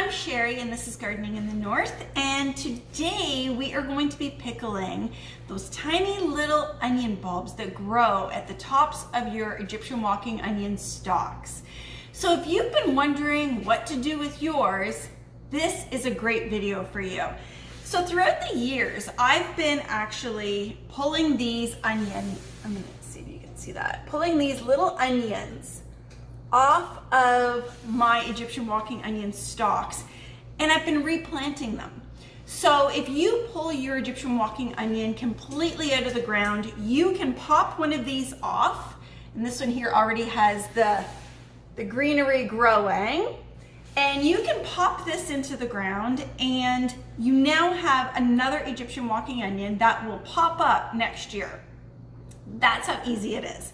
I'm Sherry and this is Gardening in the North, and today we are going to be pickling those tiny little onion bulbs that grow at the tops of your Egyptian walking onion stalks. So if you've been wondering what to do with yours, this is a great video for you. So throughout the years, I've been actually pulling these I'm gonna see if you can see that, pulling these little onions off of my Egyptian walking onion stalks, and I've been replanting them. So if you pull your Egyptian walking onion completely out of the ground, you can pop one of these off, and this one here already has the greenery growing, and you can pop this into the ground and you now have another Egyptian walking onion that will pop up next year. That's how easy it is.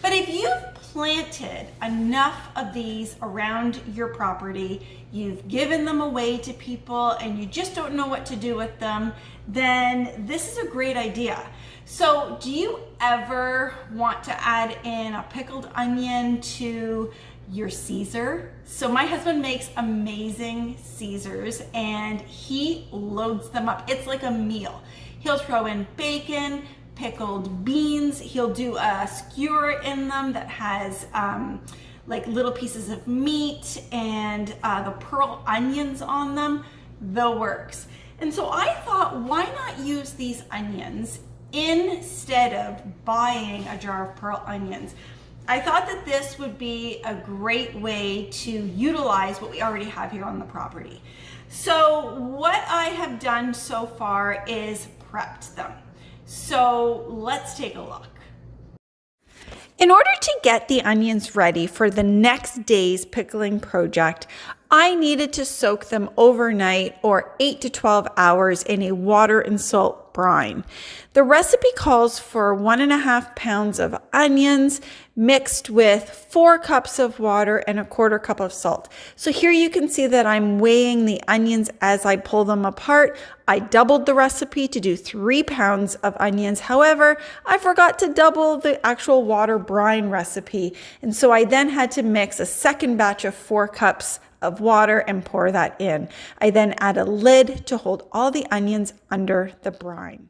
But if you've planted enough of these around your property, you've given them away to people and you just don't know what to do with them, then this is a great idea. So do you ever want to add in a pickled onion to your Caesar? So my husband makes amazing Caesars and he loads them up. It's like a meal. He'll throw in bacon, pickled beans, he'll do a skewer in them that has like little pieces of meat and the pearl onions on them, the works. And so I thought, why not use these onions instead of buying a jar of pearl onions? I thought that this would be a great way to utilize what we already have here on the property. So what I have done so far is prepped them. So let's take a look. In order to get the onions ready for the next day's pickling project, I needed to soak them overnight or 8 to 12 hours in a water and salt brine. The recipe calls for 1.5 pounds of onions mixed with 4 cups of water and 1/4 cup of salt. So here you can see that I'm weighing the onions as I pull them apart. I doubled the recipe to do 3 pounds of onions. However, I forgot to double the actual water brine recipe. And so I then had to mix a second batch of 4 cups of water and pour that in. I then add a lid to hold all the onions under the brine.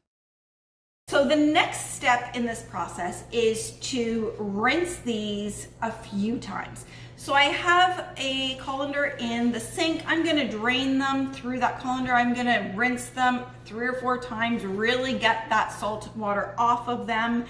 So the next step in this process is to rinse these a few times. So I have a colander in the sink. I'm gonna drain them through that colander. I'm gonna rinse them 3 or 4 times, really get that salt water off of them.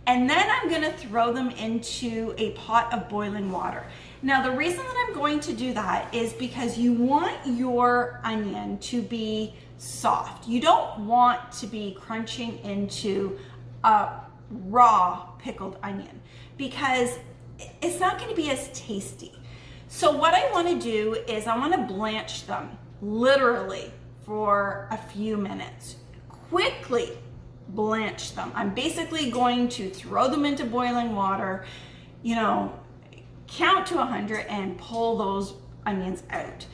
And then I'm gonna throw them into a pot of boiling water. Now the reason that I'm going to do that is because you want your onion to be soft. You don't want to be crunching into a raw pickled onion because it's not going to be as tasty. So what I want to do is I want to blanch them literally for a few minutes. Quickly blanch them. I'm basically going to throw them into boiling water, you know, count to 100 and pull those onions out.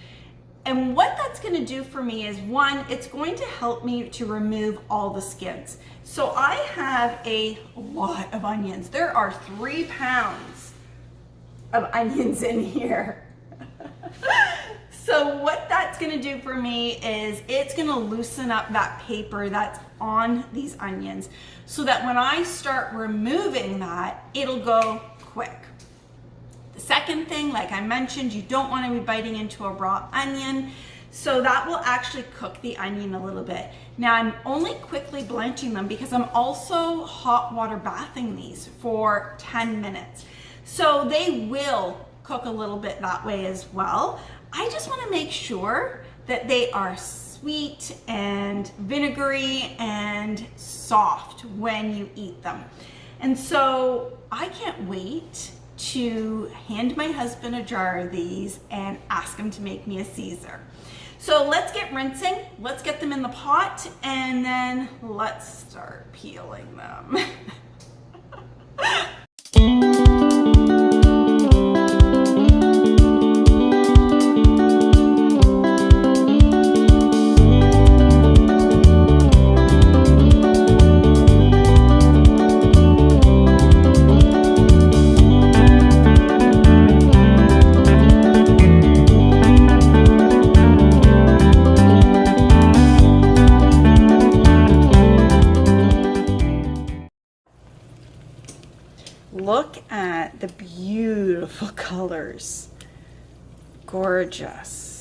And what that's going to do for me is, one, it's going to help me to remove all the skins. So I have a lot of onions. There are 3 pounds of onions in here. So what that's going to do for me is it's going to loosen up that paper that's on these onions so that when I start removing that, it'll go quick. The second thing, like I mentioned, you don't want to be biting into a raw onion, so that will actually cook the onion a little bit. Now I'm only quickly blanching them because I'm also hot water bathing these for 10 minutes. So they will cook a little bit that way as well. I just want to make sure that they are sweet and vinegary and soft when you eat them. And so I can't wait to hand my husband a jar of these and ask him to make me a Caesar. So let's get rinsing, let's get them in the pot, and then let's start peeling them. colors. Gorgeous.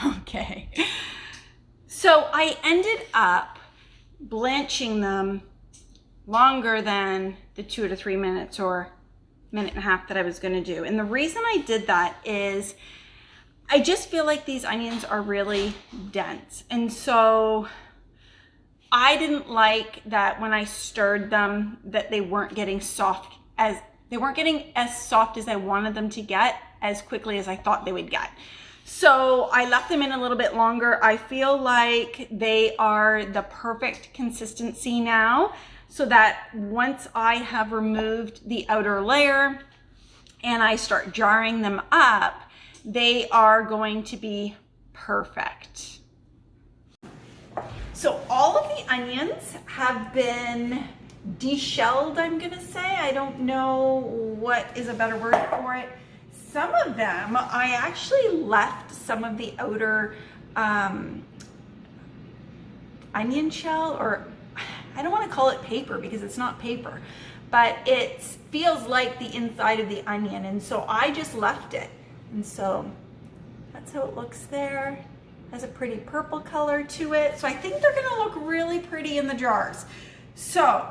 Okay. So I ended up blanching them longer than the 2 to 3 minutes or minute and a half that I was going to do. And the reason I did that is I just feel like these onions are really dense. And so I didn't like that when I stirred them that they weren't getting as soft as I wanted them to get as quickly as I thought they would get. So I left them in a little bit longer. I feel like they are the perfect consistency now, so that once I have removed the outer layer and I start jarring them up, they are going to be perfect. So all of the onions have been deshelled, I'm gonna say. I don't know what is a better word for it. Some of them, I actually left some of the outer onion shell, or I don't want to call it paper because it's not paper, but it feels like the inside of the onion, and so I just left it. And so that's how it looks there. Has a pretty purple color to it. So I think they're gonna look really pretty in the jars. So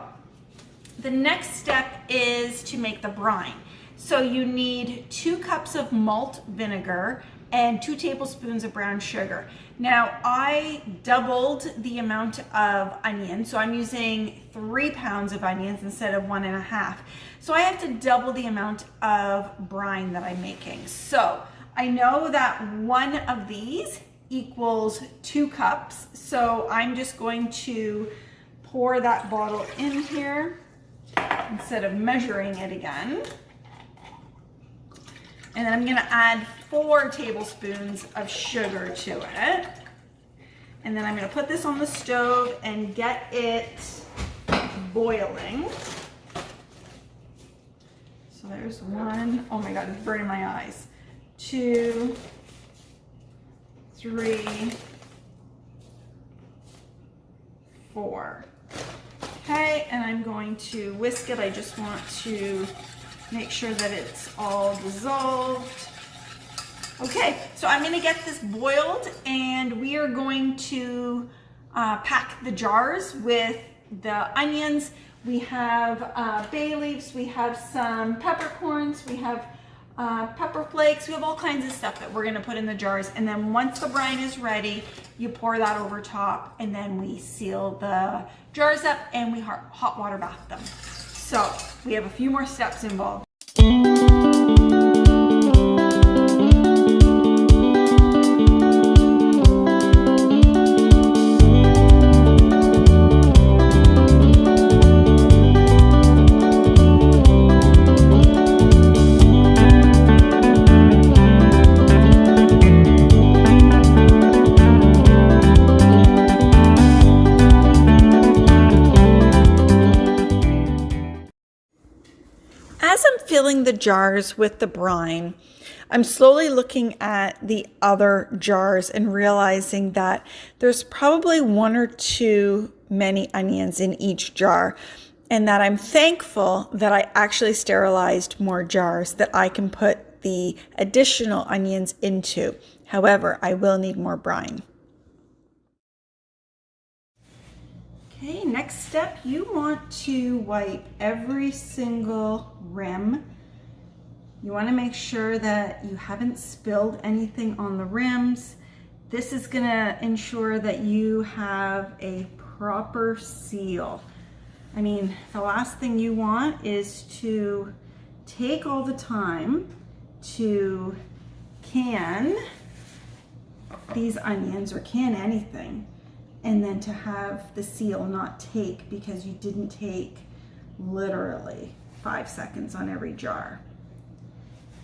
the next step is to make the brine. So you need 2 cups of malt vinegar and 2 tablespoons of brown sugar. Now I doubled the amount of onion, so I'm using 3 pounds of onions instead of 1.5. So I have to double the amount of brine that I'm making. So I know that one of these equals 2 cups. So I'm just going to pour that bottle in here instead of measuring it again. And then I'm gonna add 4 tablespoons of sugar to it. And then I'm gonna put this on the stove and get it boiling. So there's 1, oh my God, it's burning my eyes. 2, 3, 4. Okay, and I'm going to whisk it. I just want to make sure that it's all dissolved. Okay, so I'm gonna get this boiled, and we are going to pack the jars with the onions. We have bay leaves, we have some peppercorns, we have pepper flakes, we have all kinds of stuff that we're gonna put in the jars. And then once the brine is ready, you pour that over top, and then we seal the jars up and we hot water bath them. So we have a few more steps involved. Filling the jars with the brine, I'm slowly looking at the other jars and realizing that there's probably 1 or 2 many onions in each jar, and that I'm thankful that I actually sterilized more jars that I can put the additional onions into. However, I will need more brine. Okay, next step, you want to wipe every single rim. You want to make sure that you haven't spilled anything on the rims. This is going to ensure that you have a proper seal. I mean, the last thing you want is to take all the time to can these onions or can anything and then to have the seal not take, because you didn't take literally 5 seconds on every jar.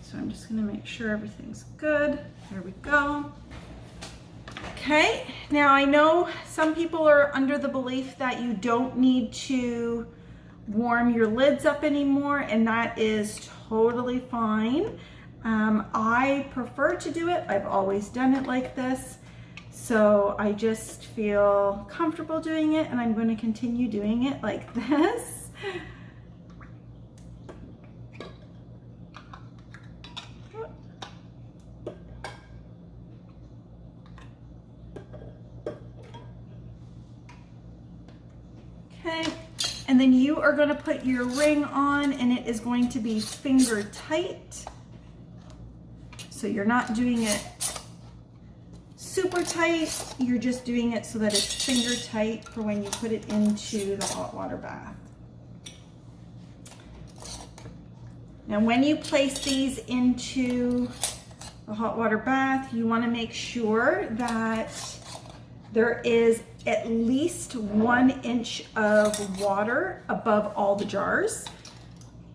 So I'm just gonna make sure everything's good. There we go. Okay, now I know some people are under the belief that you don't need to warm your lids up anymore, and that is totally fine. I prefer to do it. I've always done it like this. So I just feel comfortable doing it, and I'm going to continue doing it like this. Okay, and then you are going to put your ring on, and it is going to be finger tight. So you're not doing it super tight, you're just doing it so that it's finger tight for when you put it into the hot water bath. Now when you place these into the hot water bath, you want to make sure that there is at least 1 inch of water above all the jars,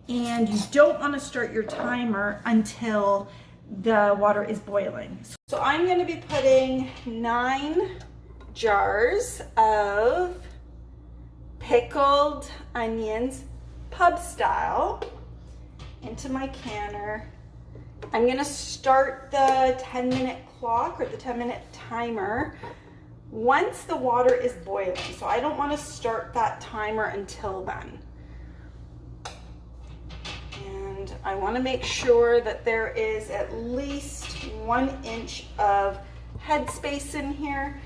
and you don't want to start your timer until the water is boiling. So I'm going to be putting 9 jars of pickled onions, pub style, into my canner. I'm going to start the 10-minute clock, or the 10-minute timer, once the water is boiling. So I don't want to start that timer until then. And I want to make sure that there is at least 1 inch of headspace in here.